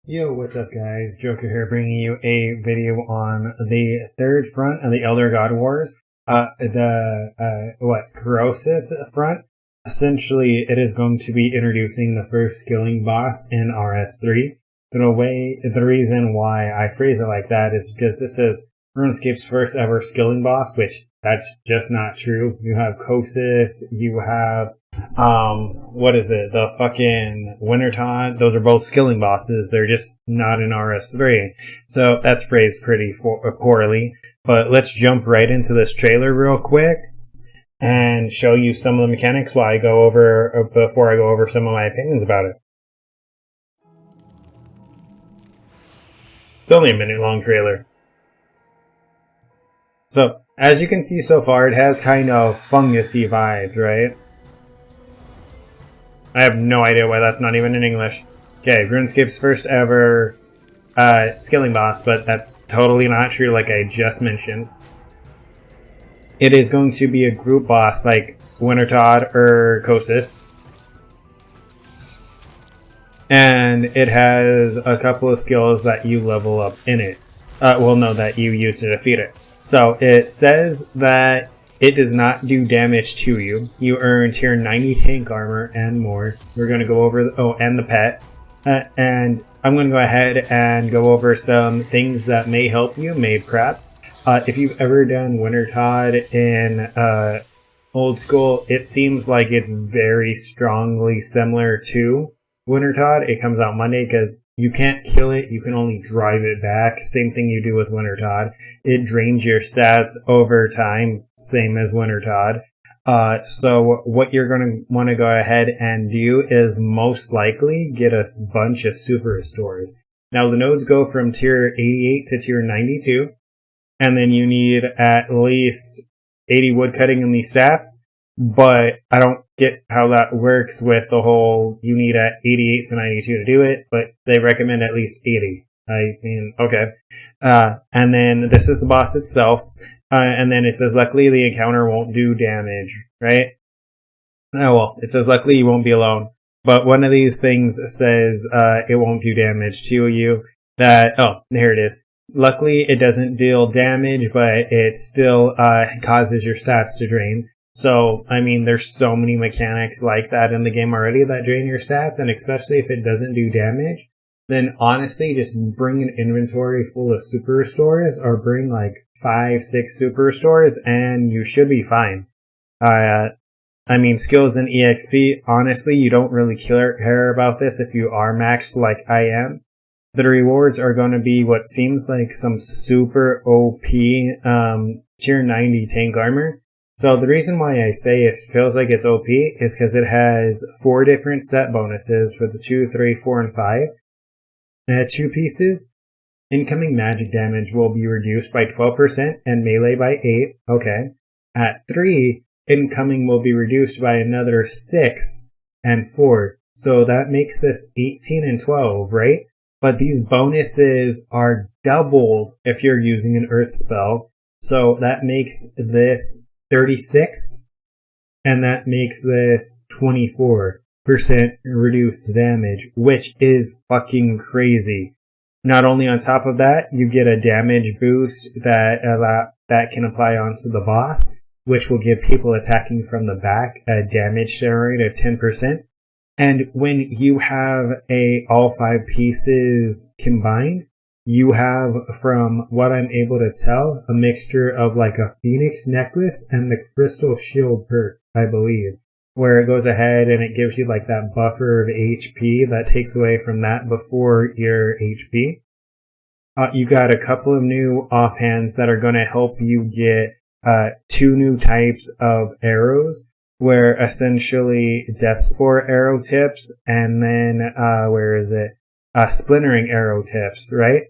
Yo, what's up guys? Joker here bringing you a video on the third front of the Elder God Wars. CROESUS front. Essentially, it is going to be introducing the first skilling boss in RS3. The reason why I phrase it like that is because this is RuneScape's first ever skilling boss, which that's just not true. You have CROESUS, you have the fucking Wintertod. Those are both skilling bosses. They're just not in RS3. So that's phrased pretty poorly. But let's jump right into this trailer real quick and show you some of the mechanics before I go over some of my opinions about it. It's only a minute long trailer. So, as you can see so far, it has kind of fungusy vibes, right? I have no idea why that's not even in English. Okay, RuneScape's first ever skilling boss, but that's totally not true like I just mentioned. It is going to be a group boss like Wintertod or CROESUS. And it has a couple of skills that you level up in it. That you use to defeat it. So it says that it does not do damage to you. You earn tier 90 tank armor and more. We're going to go over and the pet. And I'm going to go ahead and go over some things that may help you, may prep. If you've ever done Wintertod in old school, it seems like it's very strongly similar to Wintertod. It comes out Monday because you can't kill it, you can only drive it back. Same thing you do with Wintertod. It drains your stats over time, same as Wintertod. So what you're going to want to go ahead and do is most likely get a bunch of super restores. Now the nodes go from tier 88 to tier 92, and then you need at least 80 woodcutting in these stats. But I don't get how that works with the whole you need at 88 to 92 to do it, but they recommend at least 80. I mean, okay. And then this is the boss itself. And then it says, luckily the encounter won't do damage, right? Oh, well, it says, luckily you won't be alone. But one of these things says, it won't do damage to you. Here it is. Luckily it doesn't deal damage, but it still, causes your stats to drain. So, I mean, there's so many mechanics like that in the game already that drain your stats, and especially if it doesn't do damage, then honestly, just bring an inventory full of super restores, or bring like 5-6 super restores, and you should be fine. I mean, skills and EXP, honestly, you don't really care about this if you are maxed like I am. The rewards are going to be what seems like some super OP, tier 90 tank armor. So the reason why I say it feels like it's OP is because it has 4 different set bonuses for the 2, 3, 4, and 5. At 2 pieces, incoming magic damage will be reduced by 12% and melee by 8. Okay. At 3, incoming will be reduced by another 6 and 4. So that makes this 18 and 12, right? But these bonuses are doubled if you're using an earth spell. So that makes this 36, and that makes this 24% reduced damage, which is fucking crazy. Not only on top of that, you get a damage boost that can apply onto the boss, which will give people attacking from the back a damage rate of 10%. And when you have all 5 pieces combined, you have, from what I'm able to tell, a mixture of like a phoenix necklace and the crystal shield perk, I believe, where it goes ahead and it gives you like that buffer of HP that takes away from that before your HP. You got a couple of new offhands that are going to help you get 2 new types of arrows, where essentially death spore arrow tips and then splintering arrow tips, right?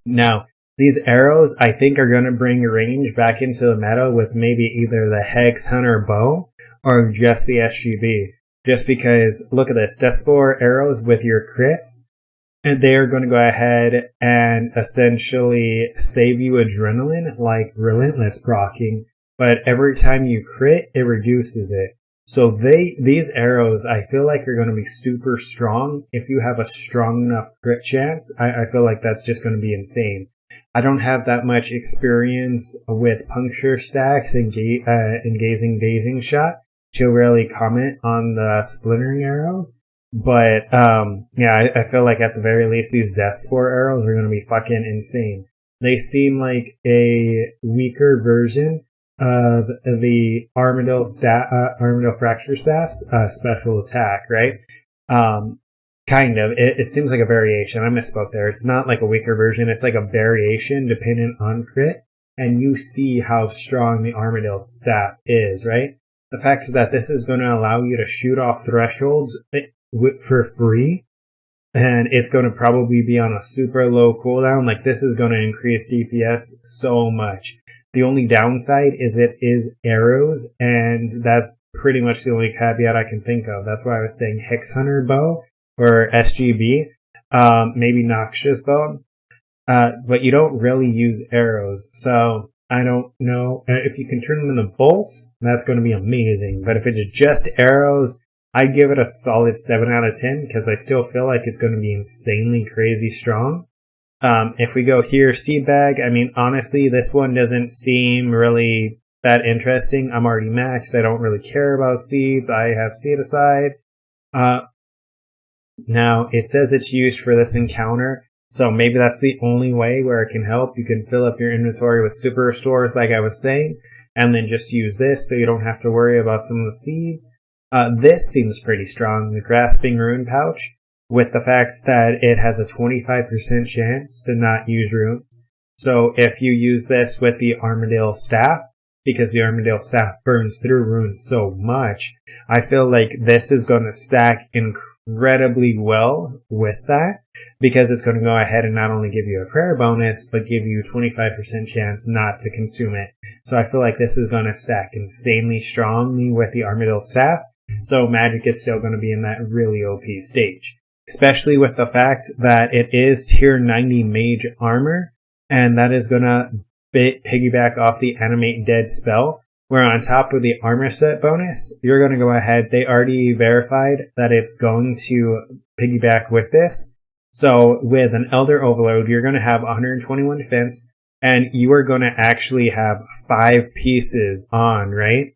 Now, these arrows, I think, are going to bring range back into the meta with maybe either the Hex Hunter bow or just the SGB. Just because, look at this, Death Spore arrows with your crits, and they are going to go ahead and essentially save you adrenaline like relentless proccing, but every time you crit, it reduces it. So these arrows, I feel like are going to be super strong. If you have a strong enough crit chance, I feel like that's just going to be insane. I don't have that much experience with puncture stacks and gazing dazing shot to really comment on the splintering arrows. But, yeah, I feel like at the very least, these Death Spore arrows are going to be fucking insane. They seem like a weaker version of the Armadillo Fracture Staff's, special attack, right? Kind of. It seems like a variation. I misspoke there. It's not like a weaker version. It's like a variation dependent on crit. And you see how strong the Armadillo Staff is, right? The fact that this is going to allow you to shoot off thresholds for free, and it's going to probably be on a super low cooldown. Like, this is going to increase DPS so much. The only downside is it is arrows, and that's pretty much the only caveat I can think of. That's why I was saying Hex Hunter Bow or SGB, maybe Noxious Bow. But you don't really use arrows, so I don't know. If you can turn them into bolts, that's going to be amazing. But if it's just arrows, I'd give it a solid 7 out of 10 because I still feel like it's going to be insanely crazy strong. If we go here, Seed Bag, I mean, honestly, this one doesn't seem really that interesting. I'm already maxed. I don't really care about seeds. I have Seed Aside. Now, it says it's used for this encounter, so maybe that's the only way where it can help. You can fill up your inventory with super restores, like I was saying, and then just use this so you don't have to worry about some of the seeds. This seems pretty strong, the Grasping Rune Pouch, with the fact that it has a 25% chance to not use runes. So if you use this with the Armadillo Staff, because the Armadillo Staff burns through runes so much, I feel like this is going to stack incredibly well with that, because it's going to go ahead and not only give you a prayer bonus, but give you 25% chance not to consume it. So I feel like this is going to stack insanely strongly with the Armadillo Staff, so magic is still going to be in that really OP stage. Especially with the fact that it is tier 90 mage armor, and that is going to piggyback off the Animate Dead spell, where on top of the armor set bonus, you're going to go ahead, they already verified that it's going to piggyback with this. So with an Elder Overload, you're going to have 121 defense, and you are going to actually have 5 pieces on, right?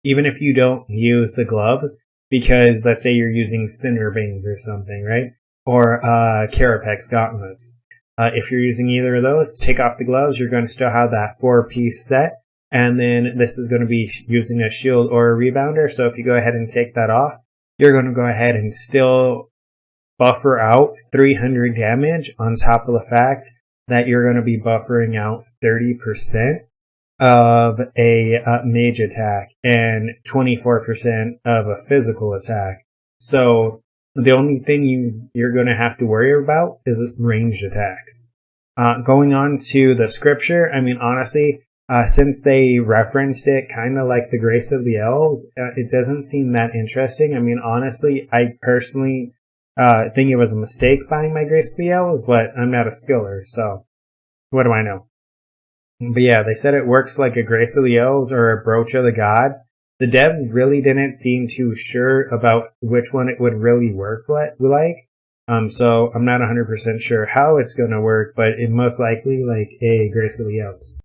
Even if you don't use the gloves, because let's say you're using Cinder Bangs or something, right? Or Carapax Gauntlets. If you're using either of those, take off the gloves, you're going to still have that 4-piece set. And then this is going to be using a shield or a rebounder. So if you go ahead and take that off, you're going to go ahead and still buffer out 300 damage on top of the fact that you're going to be buffering out 30% of a mage attack and 24% of a physical attack. So the only thing you're going to have to worry about is ranged attacks. Going on to the scripture, I mean, honestly, since they referenced it kind of like the Grace of the Elves, it doesn't seem that interesting. I mean, honestly, I personally think it was a mistake buying my Grace of the Elves, but I'm not a skiller, so what do I know? But yeah, they said it works like a Grace of the Elves or a Brooch of the Gods. The devs really didn't seem too sure about which one it would really work like. So I'm not 100% sure how it's going to work, but it most likely like a Grace of the Elves.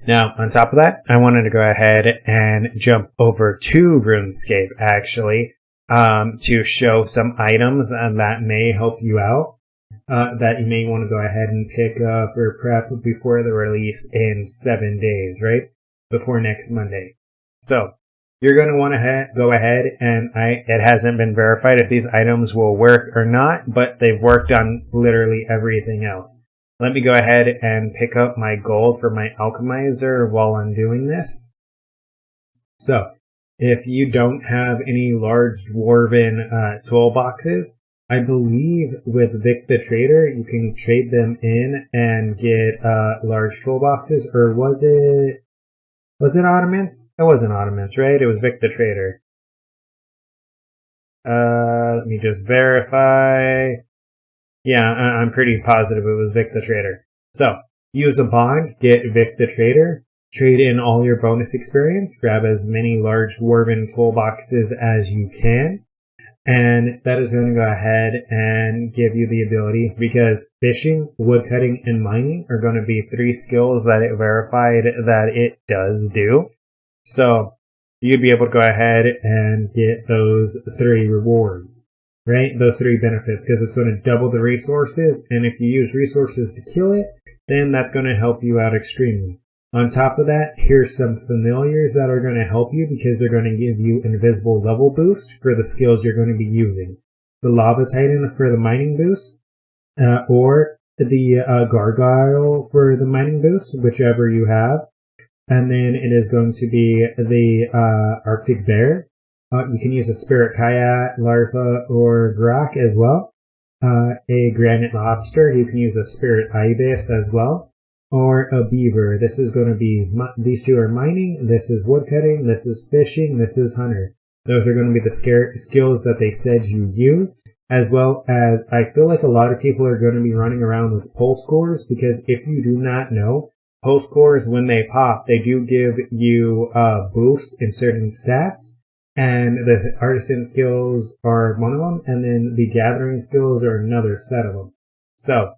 Now, on top of that, I wanted to go ahead and jump over to RuneScape, actually, to show some items that may help you out. That you may want to go ahead and pick up or prep before the release in 7 days, right? Before next Monday. So, you're going to want to go ahead and it hasn't been verified if these items will work or not, but they've worked on literally everything else. Let me go ahead and pick up my gold for my alchemizer while I'm doing this. So, if you don't have any large dwarven toolboxes, I believe with Vic the Trader, you can trade them in and get large toolboxes. Or was it Ottomans? It wasn't Ottomans, right? It was Vic the Trader. Let me just verify. Yeah, I'm pretty positive it was Vic the Trader. So, use a bond, get Vic the Trader. Trade in all your bonus experience. Grab as many large dwarven toolboxes as you can. And that is going to go ahead and give you the ability, because fishing, woodcutting, and mining are going to be 3 skills that it verified that it does do. So you'd be able to go ahead and get those 3 rewards, right? Those 3 benefits, because it's going to double the resources. And if you use resources to kill it, then that's going to help you out extremely. On top of that, here's some familiars that are going to help you, because they're going to give you invisible level boost for the skills you're going to be using. The Lava Titan for the mining boost, or the Gargoyle for the mining boost, whichever you have. And then it is going to be the Arctic Bear. You can use a Spirit Kayak, Larva, or Grok as well. A Granite Lobster. You can use a Spirit Ibis as well. Or a beaver. This is going to be, these 2 are mining, this is woodcutting, this is fishing, this is hunter. Those are going to be the skills that they said you use, as well as I feel like a lot of people are going to be running around with pulse cores, because if you do not know, pulse cores, when they pop, they do give you a boost in certain stats, and the artisan skills are one of them, and then the gathering skills are another set of them. So,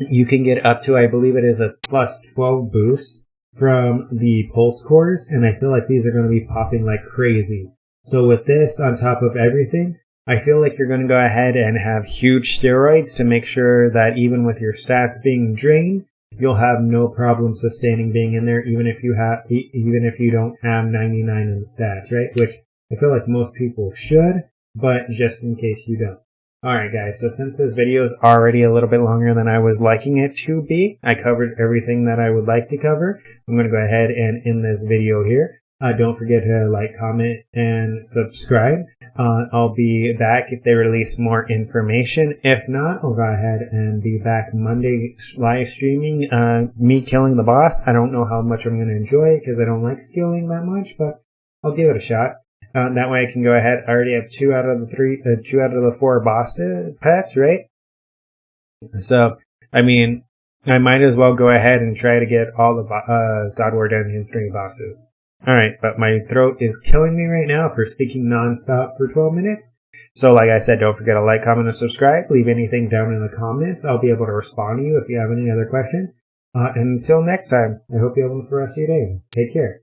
you can get up to, I believe it is a plus 12 boost from the pulse cores, and I feel like these are going to be popping like crazy. So with this on top of everything, I feel like you're going to go ahead and have huge steroids to make sure that even with your stats being drained, you'll have no problem sustaining being in there, even if you don't have 99 in the stats, right? Which I feel like most people should, but just in case you don't. Alright guys, so since this video is already a little bit longer than I was liking it to be, I covered everything that I would like to cover. I'm going to go ahead and end this video here. Don't forget to like, comment, and subscribe. I'll be back if they release more information. If not, I'll go ahead and be back Monday live streaming me killing the boss. I don't know how much I'm going to enjoy it because I don't like skilling that much, but I'll give it a shot. That way I can go ahead. I already have 2 out of the 4 boss pets, right? So, I mean, I might as well go ahead and try to get all the God War Dungeon 3 bosses. Alright, but my throat is killing me right now for speaking non-stop for 12 minutes. So, like I said, don't forget to like, comment, and subscribe. Leave anything down in the comments. I'll be able to respond to you if you have any other questions. And until next time, I hope you have one for the rest of your day. Take care.